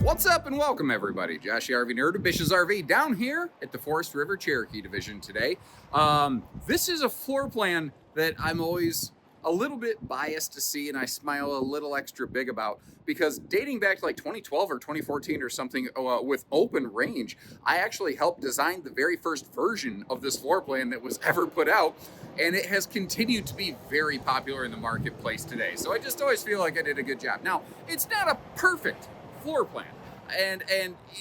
What's up and welcome everybody. Josh the RV Nerd of Bish's RV down here at the Forest River Cherokee Division today. This is a floor plan that I'm always a little bit biased to see and I smile a little extra big about because dating back to like 2012 or 2014 or something with open range, I actually helped design the very first version of this floor plan that was ever put out, and it has continued to be very popular in the marketplace today. So I just always feel like I did a good job. Now, it's not a perfect floor plan. And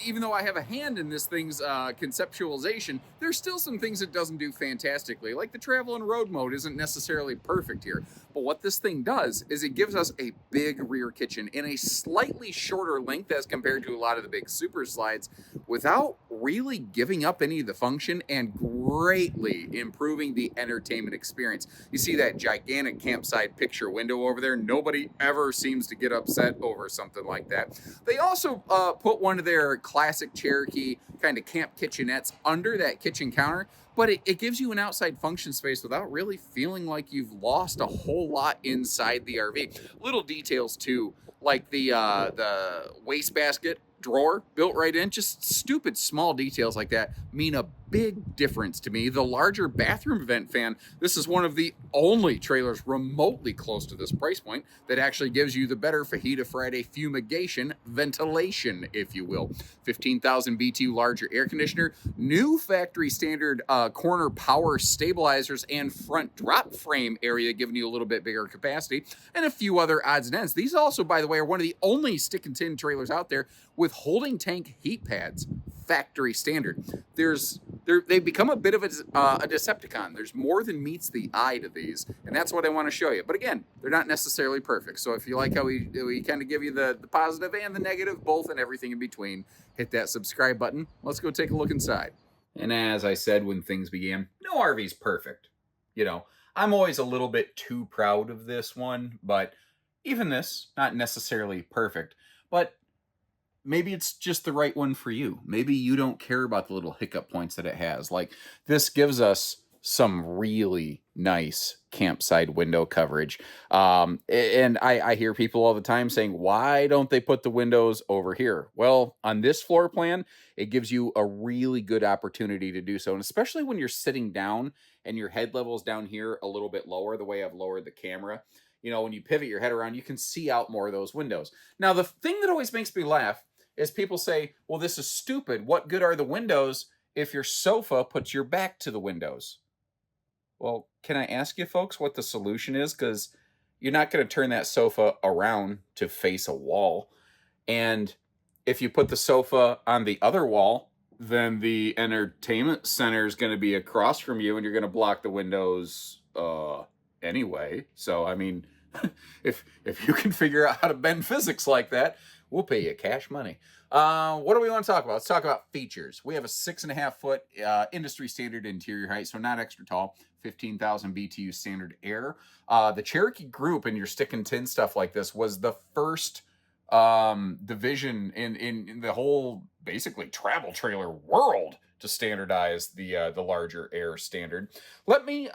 even though I have a hand in this thing's conceptualization, there's still some things it doesn't do fantastically. Like the travel and road mode isn't necessarily perfect here. But what this thing does is it gives us a big rear kitchen in a slightly shorter length as compared to a lot of the big super slides without really giving up any of the function and greatly improving the entertainment experience. You see that gigantic campsite picture window over there? Nobody ever seems to get upset over something like that. They also put one of their classic Cherokee kind of camp kitchenettes under that kitchen counter, but it gives you an outside function space without really feeling like you've lost a whole lot inside the RV. Little details too, like the wastebasket drawer built right in, just stupid small details like that mean a big difference to me. The larger bathroom vent fan, this is one of the only trailers remotely close to this price point that actually gives you the better Fajita Friday fumigation ventilation, if you will. 15,000 BTU larger air conditioner, new factory standard corner power stabilizers and front drop frame area giving you a little bit bigger capacity, and a few other odds and ends. These also, by the way, are one of the only stick and tin trailers out there with holding tank heat pads, factory standard. They've become a bit of a Decepticon. There's more than meets the eye to these, and that's what I want to show you. But again, they're not necessarily perfect. So if you like how we kind of give you the positive and the negative, both and everything in between, hit that subscribe button. Let's go take a look inside. And as I said when things began, no RV's perfect. You know, I'm always a little bit too proud of this one, but even this, not necessarily perfect. But maybe it's just the right one for you. Maybe you don't care about the little hiccup points that it has. Like, this gives us some really nice campsite window coverage. And I hear people all the time saying, why don't they put the windows over here? Well, on this floor plan, it gives you a really good opportunity to do so. And especially when you're sitting down and your head level's down here a little bit lower, the way I've lowered the camera. You know, when you pivot your head around, you can see out more of those windows. Now, the thing that always makes me laugh is people say, well, this is stupid. What good are the windows if your sofa puts your back to the windows? Well, can I ask you folks what the solution is? Because you're not going to turn that sofa around to face a wall. And if you put the sofa on the other wall, then the entertainment center is going to be across from you and you're going to block the windows anyway. So, I mean, if you can figure out how to bend physics like that, we'll pay you cash money. What do we want to talk about? Let's talk about features. We have a 6.5 foot industry standard interior height, so not extra tall, 15,000 BTU standard air. The Cherokee group in your stick and tin stuff like this was the first division in the whole basically travel trailer world to standardize the larger air standard. Let me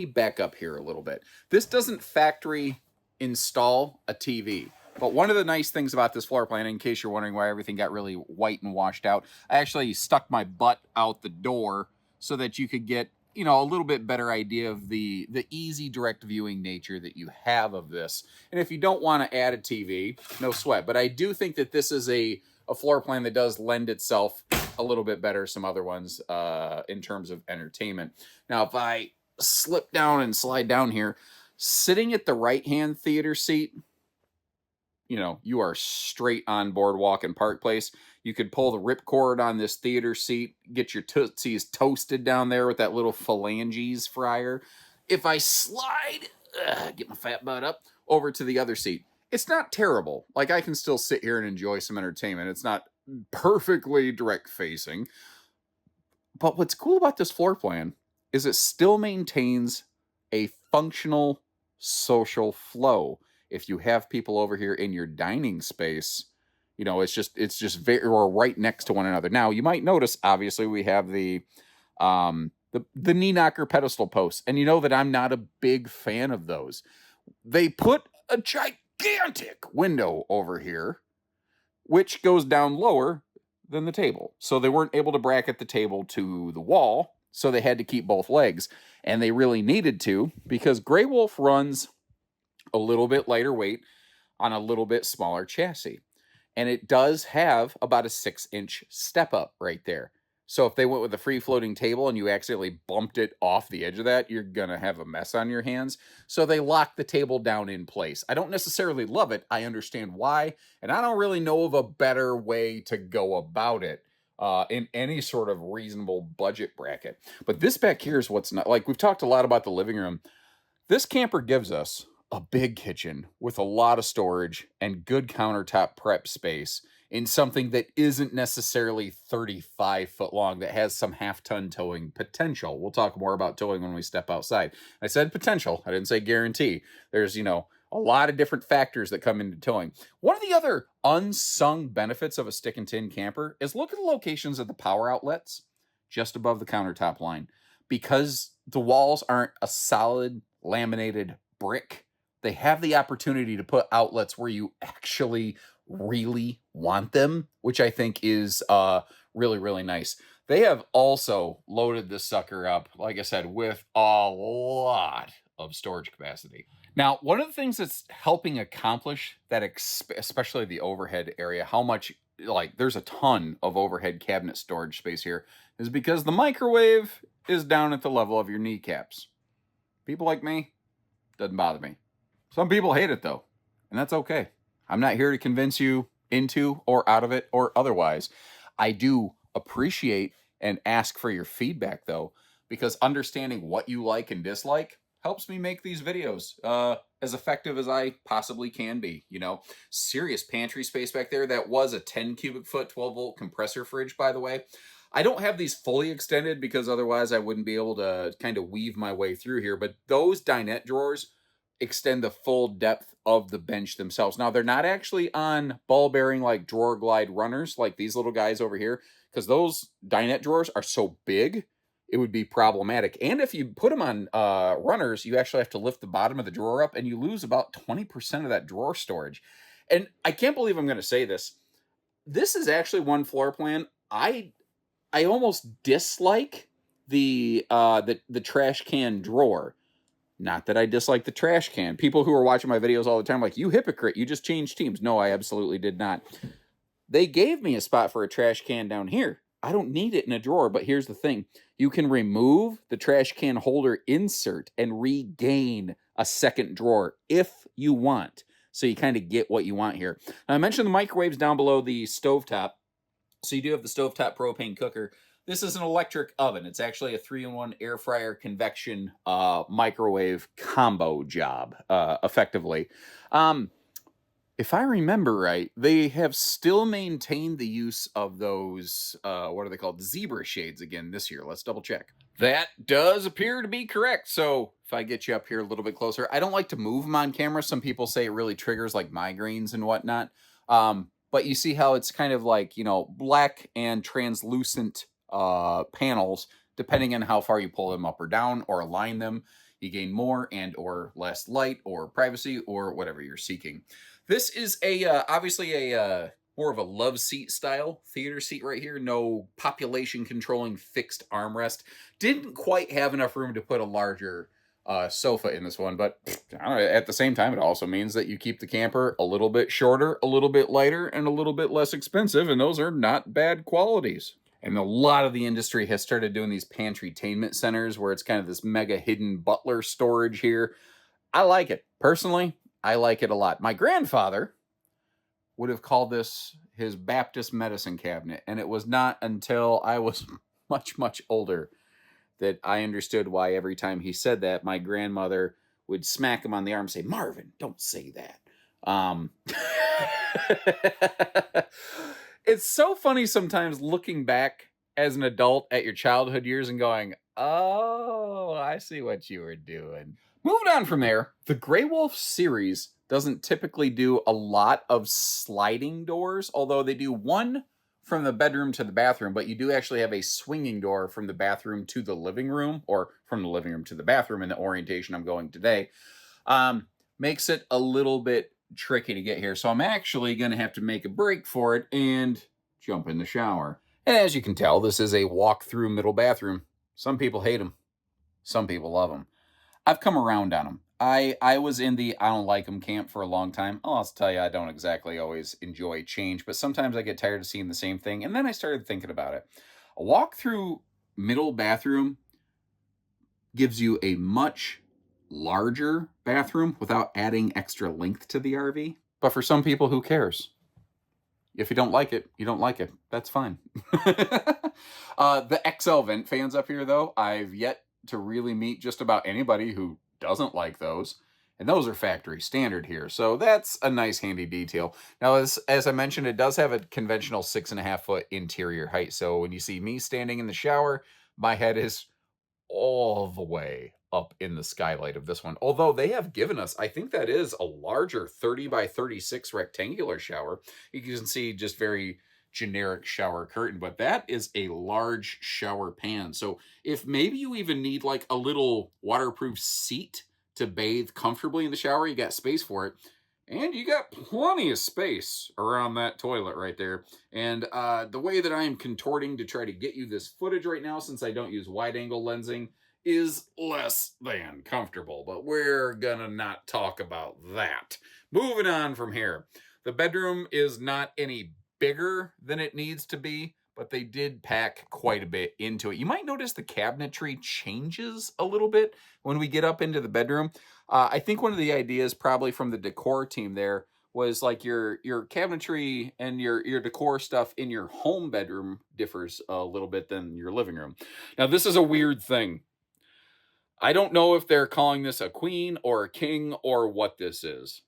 back up here a little bit. This doesn't factory install a TV. But one of the nice things about this floor plan, in case you're wondering why everything got really white and washed out, I actually stuck my butt out the door so that you could get, you know, a little bit better idea of the easy direct viewing nature that you have of this. And if you don't want to add a TV, no sweat. But I do think that this is a floor plan that does lend itself a little bit better some other ones in terms of entertainment. Now, if I slip down and slide down here, sitting at the right-hand theater seat, you know, you are straight on Boardwalk and Park Place. You could pull the ripcord on this theater seat, get your tootsies toasted down there with that little phalanges fryer. If I slide, get my fat butt up, over to the other seat, it's not terrible. Like, I can still sit here and enjoy some entertainment. It's not perfectly direct facing. But what's cool about this floor plan is it still maintains a functional social flow. If you have people over here in your dining space, you know, it's just very, or right next to one another. Now, you might notice, obviously, we have the knee knocker pedestal posts, and you know that I'm not a big fan of those. They put a gigantic window over here which goes down lower than the table. So they weren't able to bracket the table to the wall, so they had to keep both legs. And they really needed to, because Grey Wolf runs a little bit lighter weight on a little bit smaller chassis. And it does have about a 6-inch step up right there. So if they went with a free floating table and you accidentally bumped it off the edge of that, you're going to have a mess on your hands. So they lock the table down in place. I don't necessarily love it. I understand why. And I don't really know of a better way to go about it in any sort of reasonable budget bracket. But this back here is what's not, like, we've talked a lot about the living room. This camper gives us a big kitchen with a lot of storage and good countertop prep space in something that isn't necessarily 35 foot long, that has some half-ton towing potential. We'll talk more about towing when we step outside. I said potential. I didn't say guarantee. There's, a lot of different factors that come into towing. One of the other unsung benefits of a stick and tin camper is look at the locations of the power outlets just above the countertop line. Because the walls aren't a solid laminated brick, they have the opportunity to put outlets where you actually really want them, which I think is really, really nice. They have also loaded this sucker up, like I said, with a lot of storage capacity. Now, one of the things that's helping accomplish that, especially the overhead area, how much, like, there's a ton of overhead cabinet storage space here, is because the microwave is down at the level of your kneecaps. People like me, doesn't bother me. Some people hate it, though, and that's okay. I'm not here to convince you into or out of it or otherwise. I do appreciate and ask for your feedback, though, because understanding what you like and dislike helps me make these videos as effective as I possibly can be. Serious pantry space back there. That was a 10 cubic foot, 12 volt compressor fridge, by the way. I don't have these fully extended because otherwise I wouldn't be able to kind of weave my way through here. But those dinette drawers extend the full depth of the bench themselves. Now, they're not actually on ball bearing like drawer glide runners like these little guys over here, because those dinette drawers are so big, it would be problematic. And if you put them on runners, you actually have to lift the bottom of the drawer up, and you lose about 20% of that drawer storage. And I can't believe I'm going to say this. This is actually one floor plan I almost dislike the trash can drawer. Not that I dislike the trash can. People who are watching my videos all the time are like, you hypocrite, you just changed teams. No, I absolutely did not. They gave me a spot for a trash can down here. I don't need it in a drawer, but here's the thing. You can remove the trash can holder insert and regain a second drawer if you want. So you kind of get what you want here. Now, I mentioned the microwaves down below the stovetop. So you do have the stovetop propane cooker. This is an electric oven. It's actually a 3-in-1 air fryer convection microwave combo job, effectively. If I remember right, they have still maintained the use of those, what are they called? Zebra shades again this year. Let's double check. That does appear to be correct. So if I get you up here a little bit closer, I don't like to move them on camera. Some people say it really triggers like migraines and whatnot. But you see how it's kind of like, black and translucent panels, depending on how far you pull them up or down or align them. You gain more and or less light or privacy or whatever you're seeking. This is obviously a more of a love seat style theater seat right here. No population controlling fixed armrest. Didn't quite have enough room to put a larger sofa in this one, but I don't know, at the same time, it also means that you keep the camper a little bit shorter, a little bit lighter, and a little bit less expensive, and those are not bad qualities. And a lot of the industry has started doing these pantry-tainment centers where it's kind of this mega hidden butler storage here. I like it. Personally, I like it a lot. My grandfather would have called this his Baptist medicine cabinet, and it was not until I was much, much older that I understood why every time he said that, my grandmother would smack him on the arm and say, Marvin, don't say that. It's so funny sometimes looking back as an adult at your childhood years and going, oh, I see what you were doing. Moving on from there, the Grey Wolf series doesn't typically do a lot of sliding doors, although they do one from the bedroom to the bathroom, but you do actually have a swinging door from the bathroom to the living room, or from the living room to the bathroom in the orientation I'm going today. Makes it a little bit tricky to get here. So I'm actually going to have to make a break for it and jump in the shower. And as you can tell, this is a walk-through middle bathroom. Some people hate them. Some people love them. I've come around on them. I was in the I don't like them camp for a long time. I'll tell you, I don't exactly always enjoy change, but sometimes I get tired of seeing the same thing. And then I started thinking about it. A walk-through middle bathroom gives you a much larger bathroom without adding extra length to the RV. But for some people, who cares? If you don't like it, you don't like it. That's fine. The XL vent fans up here, though, I've yet to really meet just about anybody who doesn't like those. And those are factory standard here. So that's a nice handy detail. Now, as I mentioned, it does have a conventional 6.5 foot interior height. So when you see me standing in the shower, my head is all the way up in the skylight of this one. Although they have given us, I think that is a larger 30 by 36 rectangular shower. You can see just very generic shower curtain, but that is a large shower pan. So if maybe you even need like a little waterproof seat to bathe comfortably in the shower, you got space for it. And you got plenty of space around that toilet right there. And the way that I am contorting to try to get you this footage right now, since I don't use wide angle lensing, is less than comfortable. But we're gonna not talk about that. Moving on from here. The bedroom is not any bigger than it needs to be, but they did pack quite a bit into it. You might notice the cabinetry changes a little bit when we get up into the bedroom. I think one of the ideas probably from the decor team there was like your cabinetry and your decor stuff in your home bedroom differs a little bit than your living room. Now, this is a weird thing. I don't know if they're calling this a queen or a king or what this is,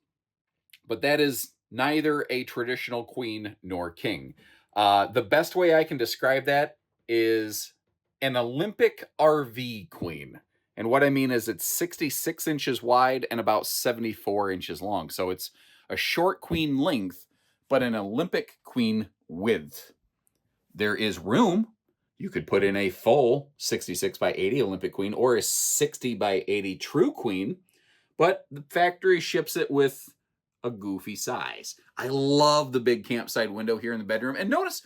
but that is neither a traditional queen nor king. The best way I can describe that is an Olympic RV queen. And what I mean is it's 66 inches wide and about 74 inches long. So it's a short queen length, but an Olympic queen width. There is room. You could put in a full 66 by 80 Olympic queen or a 60 by 80 true queen, but the factory ships it with a goofy size. I love the big campsite window here in the bedroom. And notice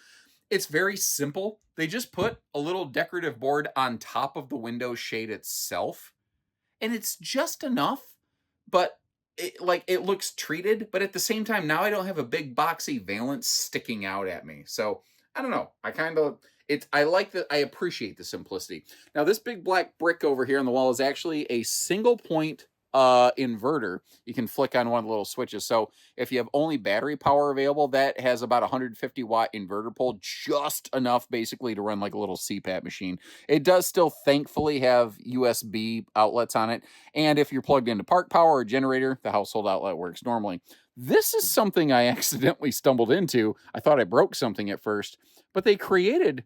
it's very simple. They just put a little decorative board on top of the window shade itself. And it's just enough, but it looks treated. But at the same time, now I don't have a big boxy valance sticking out at me. So I don't know. I appreciate the simplicity. Now, this big black brick over here on the wall is actually a single point inverter. You can flick on one of the little switches. So if you have only battery power available, that has about 150 watt inverter pole, just enough basically to run like a little CPAP machine. It does still thankfully have USB outlets on it. And if you're plugged into park power or generator, the household outlet works normally. This is something I accidentally stumbled into. I thought I broke something at first, but they created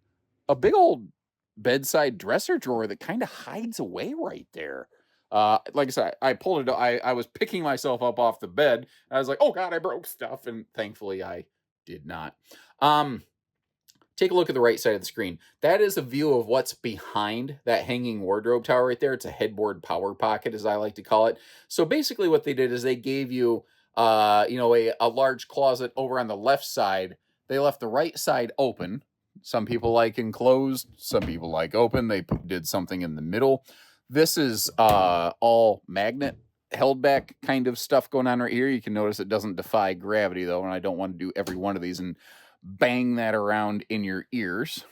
a big old bedside dresser drawer that kind of hides away right there. Like I said, I pulled it. I was picking myself up off the bed. I was like, "Oh God, I broke stuff," and thankfully I did not. Take a look at the right side of the screen. That is a view of what's behind that hanging wardrobe tower right there. It's a headboard power pocket, as I like to call it. So basically, what they did is they gave you, a large closet over on the left side. They left the right side open. Some people like enclosed. Some people like open. They did something in the middle. This is all magnet held back kind of stuff going on right here. You can notice it doesn't defy gravity, though, and I don't want to do every one of these and bang that around in your ears.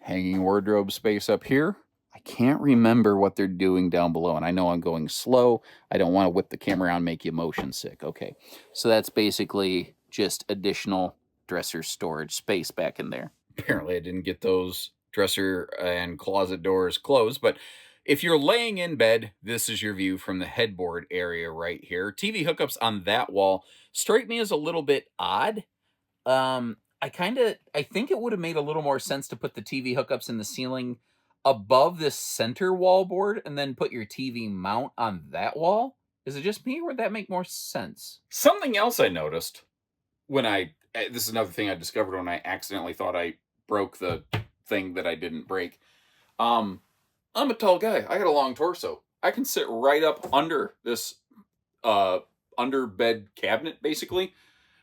Hanging wardrobe space up here. I can't remember what they're doing down below, and I know I'm going slow. I don't want to whip the camera around and make you motion sick. Okay, so that's basically just additional dresser storage space back in there. Apparently, I didn't get those dresser and closet doors closed, but if you're laying in bed, this is your view from the headboard area right here. TV hookups on that wall strike me as a little bit odd. I think it would have made a little more sense to put the TV hookups in the ceiling above this center wall board and then put your TV mount on that wall. Is it just me or would that make more sense? Something else I noticed this is another thing I discovered when I accidentally thought I broke the thing that I didn't break. I'm a tall guy. I got a long torso. I can sit right up under this under bed cabinet, basically,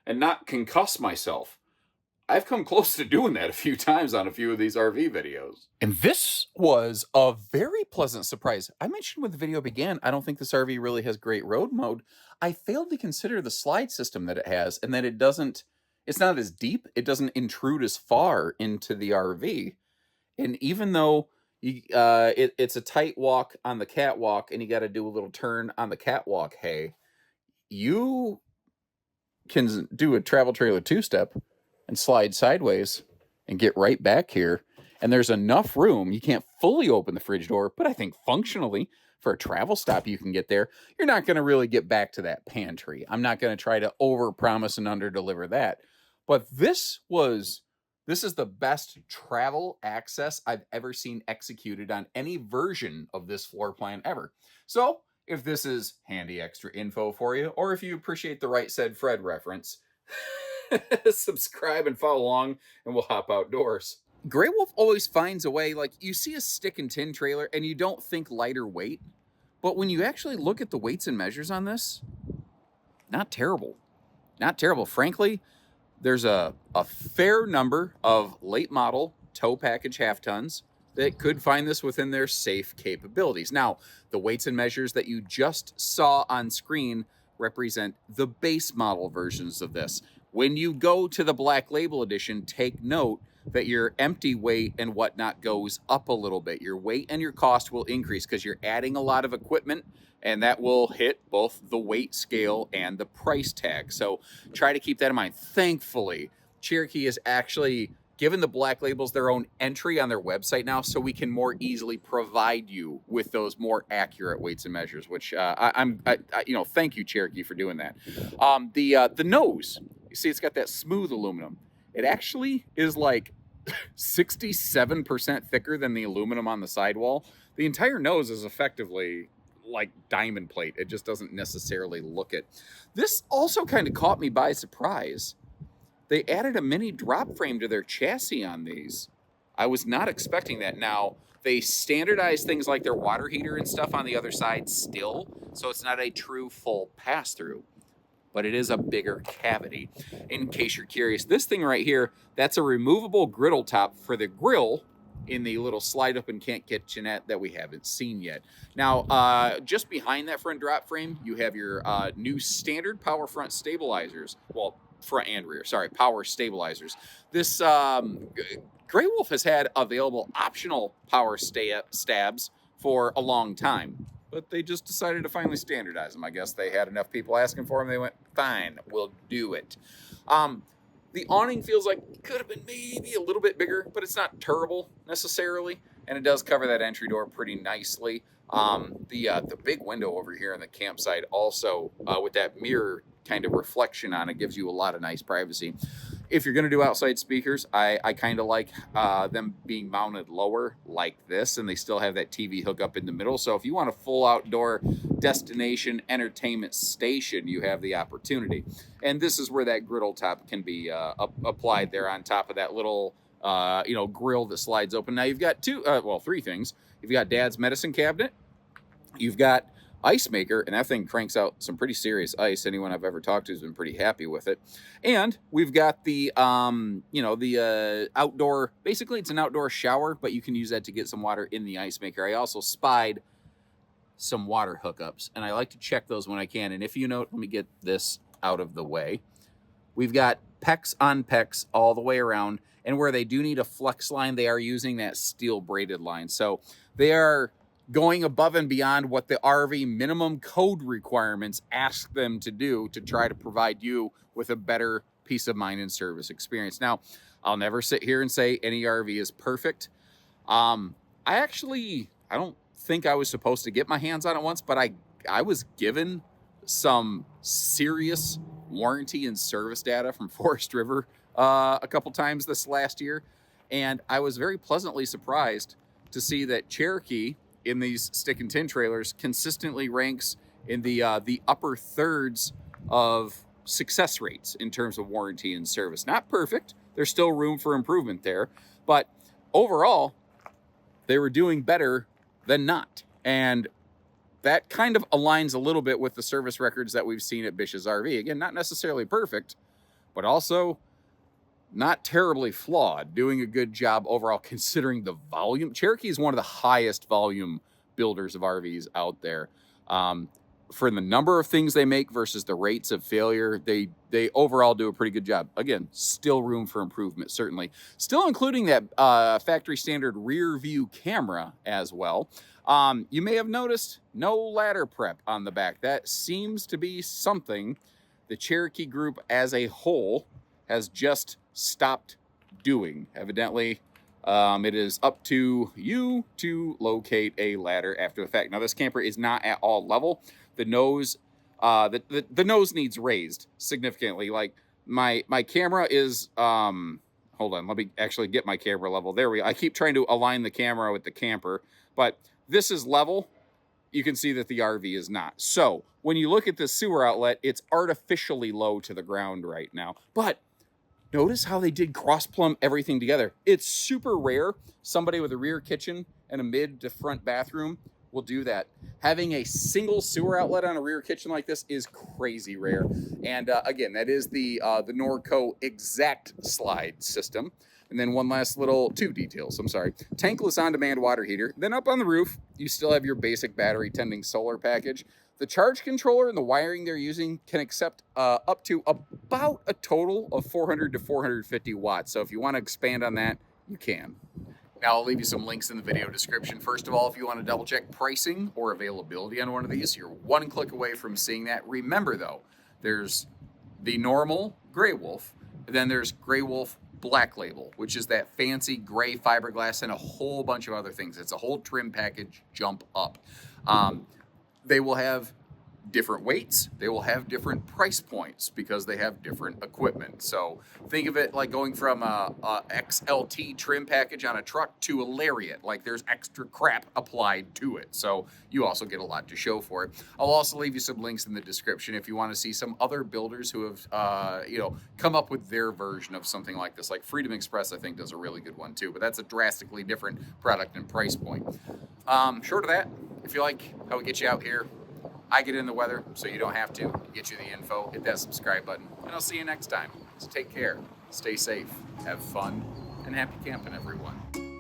and not concuss myself. I've come close to doing that a few times on a few of these RV videos. And this was a very pleasant surprise. I mentioned when the video began, I don't think this RV really has great road mode. I failed to consider the slide system that it has, and that it's not as deep, it doesn't intrude as far into the RV. And even though it's a tight walk on the catwalk and you got to do a little turn on the catwalk, hey, you can do a travel trailer two-step and slide sideways and get right back here. And there's enough room. You can't fully open the fridge door, but I think functionally for a travel stop you can get there. You're not going to really get back to that pantry. I'm not going to try to overpromise and underdeliver that. But this is the best travel access I've ever seen executed on any version of this floor plan ever. So if this is handy extra info for you, or if you appreciate the Right Said Fred reference, subscribe and follow along, and we'll hop outdoors. Grey Wolf always finds a way. Like, you see a stick and tin trailer and you don't think lighter weight, but when you actually look at the weights and measures on this, not terrible. Not terrible. Frankly, there's a fair number of late model tow package half tons that could find this within their safe capabilities. Now, the weights and measures that you just saw on screen represent the base model versions of this. When you go to the Black Label Edition, take note that your empty weight and whatnot goes up a little bit. Your weight and your cost will increase because you're adding a lot of equipment, and that will hit both the weight scale and the price tag. So try to keep that in mind. Thankfully, Cherokee has actually given the Black Labels their own entry on their website now, so we can more easily provide you with those more accurate weights and measures, which thank you, Cherokee, for doing that. The nose, you see it's got that smooth aluminum. It actually is like 67% thicker than the aluminum on the sidewall. The entire nose is effectively like diamond plate. It just doesn't necessarily look it. This also kind of caught me by surprise. They added a mini drop frame to their chassis on these. I was not expecting that. Now, they standardized things like their water heater and stuff on the other side still, so it's not a true full pass-through, but it is a bigger cavity. In case you're curious, this thing right here, that's a removable griddle top for the grill in the little slide up and can't kitchenette that we haven't seen yet. Now, just behind that front drop frame, you have your new standard power front stabilizers. Well, front and rear, sorry, power stabilizers. This Grey Wolf has had available optional power stabs for a long time, but they just decided to finally standardize them. I guess they had enough people asking for them. They went, fine, we'll do it. The awning feels like it could have been maybe a little bit bigger, but it's not terrible necessarily, and it does cover that entry door pretty nicely. The big window over here in the campsite also, with that mirror kind of reflection on it, gives you a lot of nice privacy. If you're going to do outside speakers, I kind of like them being mounted lower like this, and they still have that TV hookup in the middle. So if you want a full outdoor destination entertainment station, you have the opportunity. And this is where that griddle top can be applied there on top of that little grill that slides open. Now you've got three things. You've got Dad's medicine cabinet. You've got ice maker, and that thing cranks out some pretty serious ice. Anyone I've ever talked to has been pretty happy with it. And we've got the outdoor, basically it's an outdoor shower, but you can use that to get some water in the ice maker. I also spied some water hookups, and I like to check those when I can. And if you note, let me get this out of the way. We've got PEX on PEX all the way around, and where they do need a flex line, they are using that steel braided line. So they are going above and beyond what the RV minimum code requirements ask them to do to try to provide you with a better peace of mind and service experience. Now, I'll never sit here and say any RV is perfect. I don't think I was supposed to get my hands on it once, but I was given some serious warranty and service data from Forest River a couple times this last year, and I was very pleasantly surprised to see that Cherokee in these stick and tin trailers consistently ranks in the upper thirds of success rates in terms of warranty and service. Not perfect. There's still room for improvement there, but overall, they were doing better than not. And that kind of aligns a little bit with the service records that we've seen at Bish's RV. Again, not necessarily perfect, but also not terribly flawed, doing a good job overall considering the volume. Cherokee is one of the highest volume builders of RVs out there. For the number of things they make versus the rates of failure, they overall do a pretty good job. Again, still room for improvement, certainly. Still including that factory standard rear view camera as well. You may have noticed no ladder prep on the back. That seems to be something the Cherokee group as a whole has just stopped doing. Evidently, it is up to you to locate a ladder after the fact. Now, this camper is not at all level. The nose, the nose needs raised significantly. Like my camera is, hold on, let me actually get my camera level. There we go. I keep trying to align the camera with the camper, but this is level. You can see that the RV is not. So when you look at the sewer outlet, it's artificially low to the ground right now. But notice how they did cross-plumb everything together. It's super rare somebody with a rear kitchen and a mid to front bathroom will do that. Having a single sewer outlet on a rear kitchen like this is crazy rare. And again, that is the Norco Exact slide system. And then one last little, two details, I'm sorry. Tankless on-demand water heater. Then up on the roof, you still have your basic battery tending solar package. The charge controller and the wiring they're using can accept up to about a total of 400 to 450 watts. So if you want to expand on that, you can. Now, I'll leave you some links in the video description. First of all, if you want to double check pricing or availability on one of these, you're one click away from seeing that. Remember, though, there's the normal Grey Wolf, then there's Grey Wolf Black Label, which is that fancy gray fiberglass and a whole bunch of other things. It's a whole trim package jump up. They will have different weights. They will have different price points because they have different equipment. So think of it like going from a XLT trim package on a truck to a Lariat. Like there's extra crap applied to it. So you also get a lot to show for it. I'll also leave you some links in the description if you want to see some other builders who have, come up with their version of something like this. Like Freedom Express, I think, does a really good one too, but that's a drastically different product and price point. Short of that, if you like how we get you out here, I get in the weather, so you don't have to. Get you the info, hit that subscribe button, and I'll see you next time. So take care, stay safe, have fun, and happy camping, everyone.